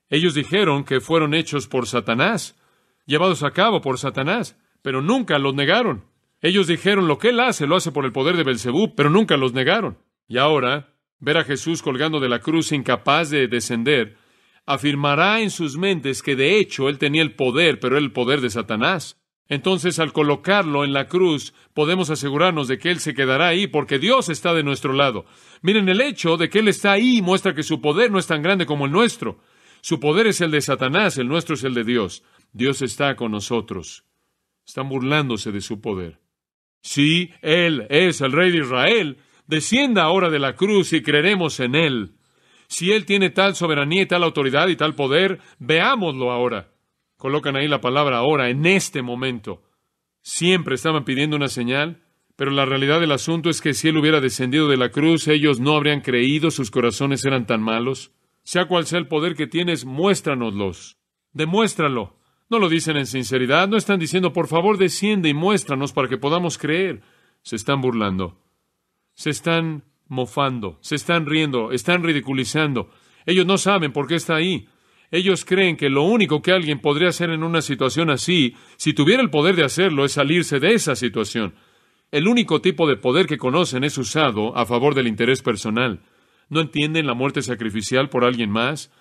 Ellos dijeron que fueron hechos por Satanás, llevados a cabo por Satanás, pero nunca los negaron. Ellos dijeron, lo que Él hace, lo hace por el poder de Belzebú, pero nunca los negaron. Y ahora, ver a Jesús colgando de la cruz, incapaz de descender, afirmará en sus mentes que de hecho Él tenía el poder, pero era el poder de Satanás. Entonces, al colocarlo en la cruz, podemos asegurarnos de que Él se quedará ahí, porque Dios está de nuestro lado. Miren, el hecho de que Él está ahí muestra que su poder no es tan grande como el nuestro. Su poder es el de Satanás, el nuestro es el de Dios. Dios está con nosotros. Están burlándose de su poder. Sí, Él es el Rey de Israel. Descienda ahora de la cruz y creeremos en Él. Si Él tiene tal soberanía y tal autoridad y tal poder, veámoslo ahora. Colocan ahí la palabra ahora, en este momento. Siempre estaban pidiendo una señal, pero la realidad del asunto es que si Él hubiera descendido de la cruz, ellos no habrían creído, sus corazones eran tan malos. Sea cual sea el poder que tienes, muéstranoslos. Demuéstralo. No lo dicen en sinceridad, no están diciendo, por favor, desciende y muéstranos para que podamos creer. Se están burlando. Se están mofando, se están riendo, están ridiculizando. Ellos no saben por qué está ahí. Ellos creen que lo único que alguien podría hacer en una situación así, si tuviera el poder de hacerlo, es salirse de esa situación. El único tipo de poder que conocen es usado a favor del interés personal. ¿No entienden la muerte sacrificial por alguien más?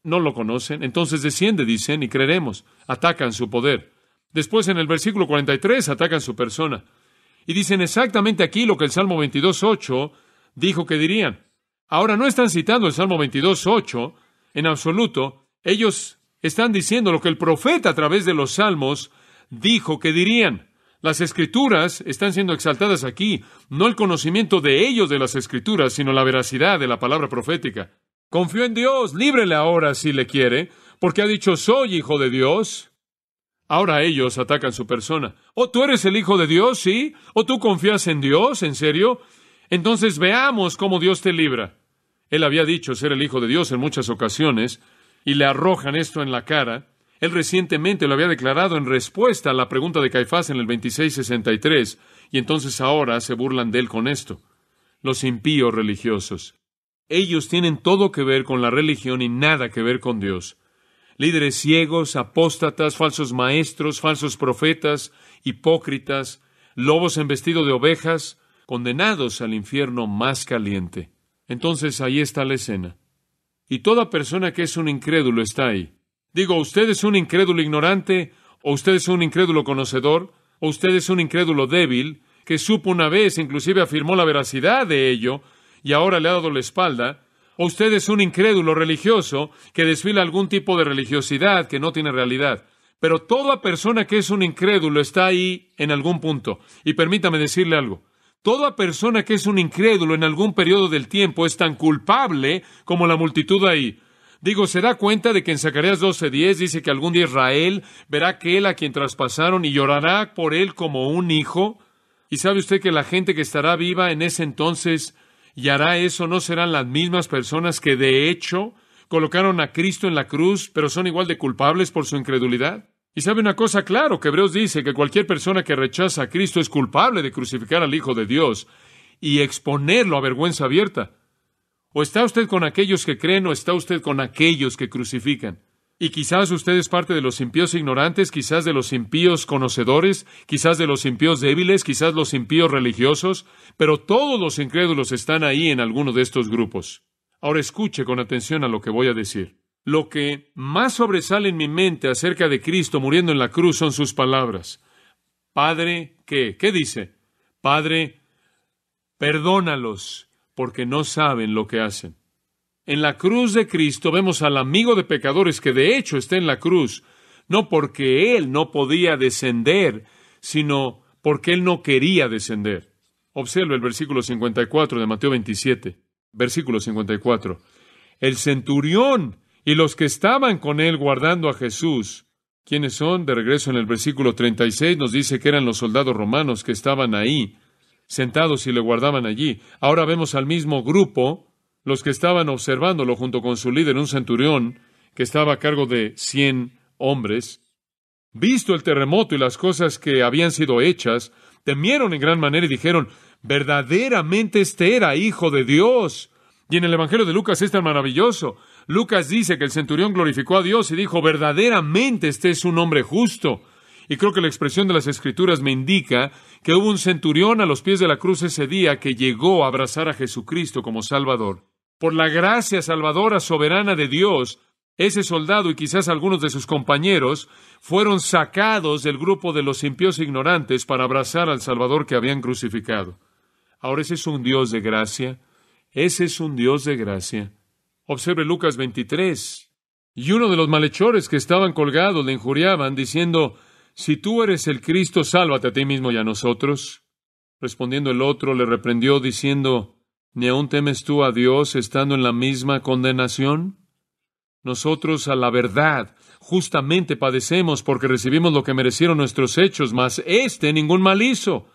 ¿No lo conocen? Entonces desciende, dicen, y creeremos. Atacan su poder. Después, en el versículo 43, atacan su persona. Y dicen exactamente aquí lo que el Salmo 22:8 dijo que dirían. Ahora no están citando el Salmo 22:8 en absoluto. Ellos están diciendo lo que el profeta a través de los Salmos dijo que dirían. Las Escrituras están siendo exaltadas aquí, no el conocimiento de ellos de las Escrituras, sino la veracidad de la palabra profética. Confío en Dios, líbrele ahora si le quiere, porque ha dicho, soy hijo de Dios. Ahora ellos atacan su persona. ¿O tú eres el hijo de Dios, sí? ¿O tú confías en Dios, en serio? Entonces veamos cómo Dios te libra. Él había dicho ser el hijo de Dios en muchas ocasiones, y le arrojan esto en la cara. Él recientemente lo había declarado en respuesta a la pregunta de Caifás en el 26:63, y entonces ahora se burlan de él con esto. Los impíos religiosos. Ellos tienen todo que ver con la religión y nada que ver con Dios. Líderes ciegos, apóstatas, falsos maestros, falsos profetas, hipócritas, lobos en vestido de ovejas, condenados al infierno más caliente. Entonces ahí está la escena. Y toda persona que es un incrédulo está ahí. Digo, ¿usted es un incrédulo ignorante? ¿O usted es un incrédulo conocedor? ¿O usted es un incrédulo débil que supo una vez, inclusive afirmó la veracidad de ello, y ahora le ha dado la espalda? ¿O usted es un incrédulo religioso que desfila algún tipo de religiosidad que no tiene realidad? Pero toda persona que es un incrédulo está ahí en algún punto. Y permítame decirle algo. Toda persona que es un incrédulo en algún periodo del tiempo es tan culpable como la multitud ahí. Digo, ¿se da cuenta de que en Zacarías 12:10 dice que algún día Israel verá aquel a quien traspasaron y llorará por él como un hijo? ¿Y sabe usted que la gente que estará viva en ese entonces y hará eso no serán las mismas personas que de hecho colocaron a Cristo en la cruz, pero son igual de culpables por su incredulidad? Y sabe una cosa, claro, que Hebreos dice que cualquier persona que rechaza a Cristo es culpable de crucificar al Hijo de Dios y exponerlo a vergüenza abierta. O está usted con aquellos que creen o está usted con aquellos que crucifican. Y quizás usted es parte de los impíos ignorantes, quizás de los impíos conocedores, quizás de los impíos débiles, quizás los impíos religiosos, pero todos los incrédulos están ahí en alguno de estos grupos. Ahora escuche con atención a lo que voy a decir. Lo que más sobresale en mi mente acerca de Cristo muriendo en la cruz son sus palabras. Padre, ¿qué? ¿Qué dice? Padre, perdónalos, porque no saben lo que hacen. En la cruz de Cristo vemos al amigo de pecadores que de hecho está en la cruz, no porque Él no podía descender, sino porque Él no quería descender. Observe el versículo 54 de Mateo 27. Versículo 54. El centurión y los que estaban con él guardando a Jesús, ¿quiénes son? De regreso en el versículo 36 nos dice que eran los soldados romanos que estaban ahí, sentados y le guardaban allí. Ahora vemos al mismo grupo, los que estaban observándolo junto con su líder, un centurión, que estaba a cargo de 100 hombres. Visto el terremoto y las cosas que habían sido hechas, temieron en gran manera y dijeron, verdaderamente este era Hijo de Dios. Y en el Evangelio de Lucas es tan maravilloso. Lucas dice que el centurión glorificó a Dios y dijo, verdaderamente este es un hombre justo. Y creo que la expresión de las Escrituras me indica que hubo un centurión a los pies de la cruz ese día que llegó a abrazar a Jesucristo como Salvador. Por la gracia salvadora soberana de Dios, ese soldado y quizás algunos de sus compañeros fueron sacados del grupo de los impíos ignorantes para abrazar al Salvador que habían crucificado. Ahora, ese es un Dios de gracia. Ese es un Dios de gracia. Observe Lucas 23. Y uno de los malhechores que estaban colgados le injuriaban, diciendo: si tú eres el Cristo, sálvate a ti mismo y a nosotros. Respondiendo el otro, le reprendió, diciendo: ¿ni aún temes tú a Dios estando en la misma condenación? Nosotros, a la verdad, justamente padecemos porque recibimos lo que merecieron nuestros hechos, mas éste ningún mal hizo.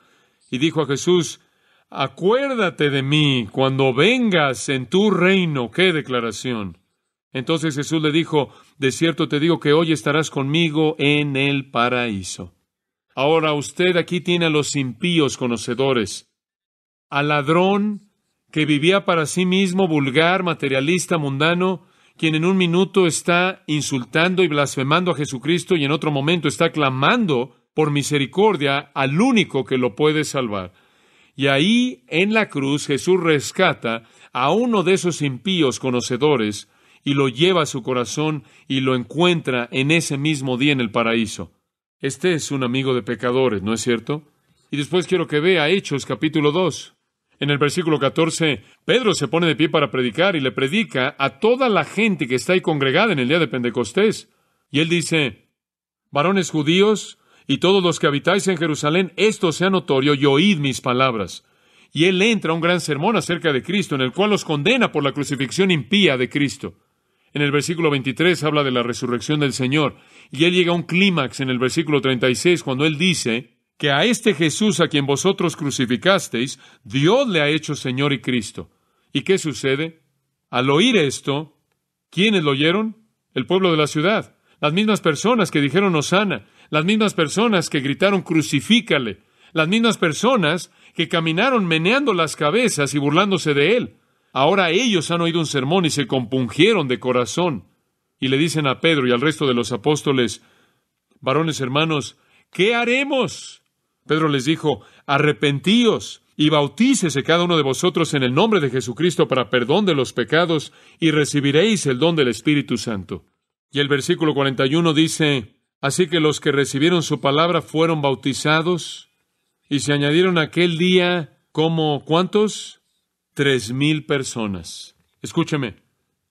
Y dijo a Jesús: acuérdate de mí cuando vengas en tu reino. ¡Qué declaración! Entonces Jesús le dijo: de cierto te digo que hoy estarás conmigo en el paraíso. Ahora usted aquí tiene a los impíos conocedores, al ladrón que vivía para sí mismo, vulgar, materialista, mundano, quien en un minuto está insultando y blasfemando a Jesucristo y en otro momento está clamando por misericordia al único que lo puede salvar. Y ahí, en la cruz, Jesús rescata a uno de esos impíos conocedores y lo lleva a su corazón y lo encuentra en ese mismo día en el paraíso. Este es un amigo de pecadores, ¿no es cierto? Y después quiero que vea Hechos capítulo 2. En el versículo 14, Pedro se pone de pie para predicar y le predica a toda la gente que está ahí congregada en el día de Pentecostés. Y él dice: varones judíos y todos los que habitáis en Jerusalén, esto sea notorio y oíd mis palabras. Y él entra a un gran sermón acerca de Cristo, en el cual los condena por la crucifixión impía de Cristo. En el versículo 23 habla de la resurrección del Señor, y él llega a un clímax en el versículo 36, cuando él dice que a este Jesús a quien vosotros crucificasteis, Dios le ha hecho Señor y Cristo. ¿Y qué sucede? Al oír esto, ¿quiénes lo oyeron? El pueblo de la ciudad. Las mismas personas que dijeron Hosana, las mismas personas que gritaron crucifícale, las mismas personas que caminaron meneando las cabezas y burlándose de él. Ahora ellos han oído un sermón y se compungieron de corazón. Y le dicen a Pedro y al resto de los apóstoles: varones hermanos, ¿qué haremos? Pedro les dijo: arrepentíos y bautícese cada uno de vosotros en el nombre de Jesucristo para perdón de los pecados y recibiréis el don del Espíritu Santo. Y el versículo 41 dice: así que los que recibieron su palabra fueron bautizados y se añadieron aquel día como ¿cuántos? 3,000 personas. Escúcheme,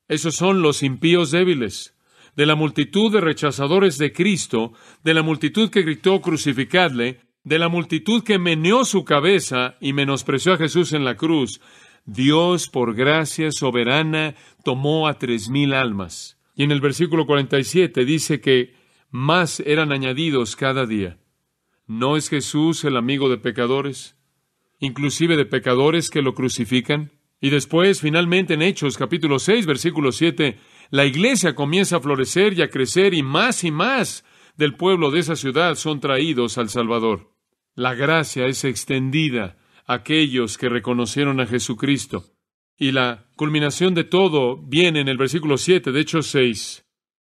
esos son los impíos débiles. De la multitud de rechazadores de Cristo, de la multitud que gritó crucificadle, de la multitud que meneó su cabeza y menospreció a Jesús en la cruz, Dios, por gracia soberana, tomó a 3,000 almas. Y en el versículo 47 dice que más eran añadidos cada día. ¿No es Jesús el amigo de pecadores? Inclusive de pecadores que lo crucifican. Y después, finalmente, en Hechos capítulo 6, versículo 7, la iglesia comienza a florecer y a crecer y más del pueblo de esa ciudad son traídos al Salvador. La gracia es extendida a aquellos que reconocieron a Jesucristo. Y la culminación de todo viene en el versículo 7 de Hechos 6.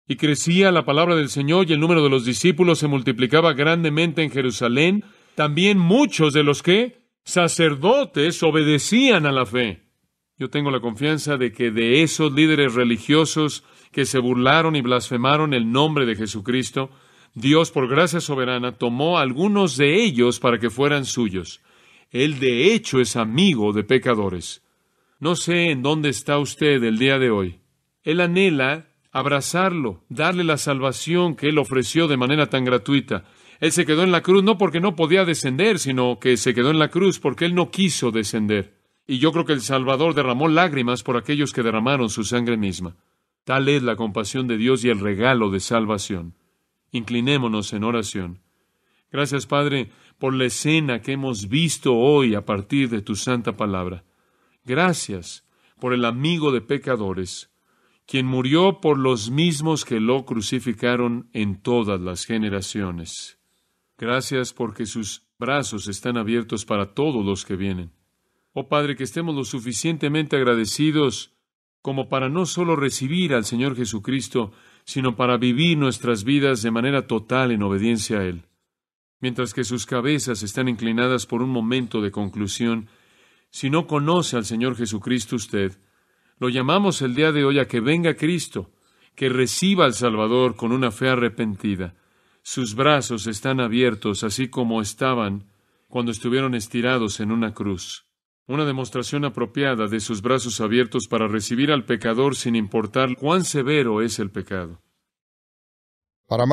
Y crecía la palabra del Señor y el número de los discípulos se multiplicaba grandemente en Jerusalén. También muchos de los que sacerdotes obedecían a la fe. Yo tengo la confianza de que de esos líderes religiosos que se burlaron y blasfemaron el nombre de Jesucristo, Dios, por gracia soberana, tomó a algunos de ellos para que fueran suyos. Él, de hecho, es amigo de pecadores. No sé en dónde está usted el día de hoy. Él anhela abrazarlo, darle la salvación que Él ofreció de manera tan gratuita. Él se quedó en la cruz no porque no podía descender, sino que se quedó en la cruz porque Él no quiso descender. Y yo creo que el Salvador derramó lágrimas por aquellos que derramaron su sangre misma. Tal es la compasión de Dios y el regalo de salvación. Inclinémonos en oración. Gracias, Padre, por la escena que hemos visto hoy a partir de tu santa palabra. Gracias por el amigo de pecadores, quien murió por los mismos que lo crucificaron en todas las generaciones. Gracias porque sus brazos están abiertos para todos los que vienen. Oh Padre, que estemos lo suficientemente agradecidos como para no solo recibir al Señor Jesucristo, sino para vivir nuestras vidas de manera total en obediencia a Él. mientras que sus cabezas están inclinadas por un momento de conclusión, si no conoce al Señor Jesucristo usted, lo llamamos el día de hoy a que venga Cristo, que reciba al Salvador con una fe arrepentida. Sus brazos están abiertos, así como estaban cuando estuvieron estirados en una cruz. Una demostración apropiada de sus brazos abiertos para recibir al pecador sin importar cuán severo es el pecado. Para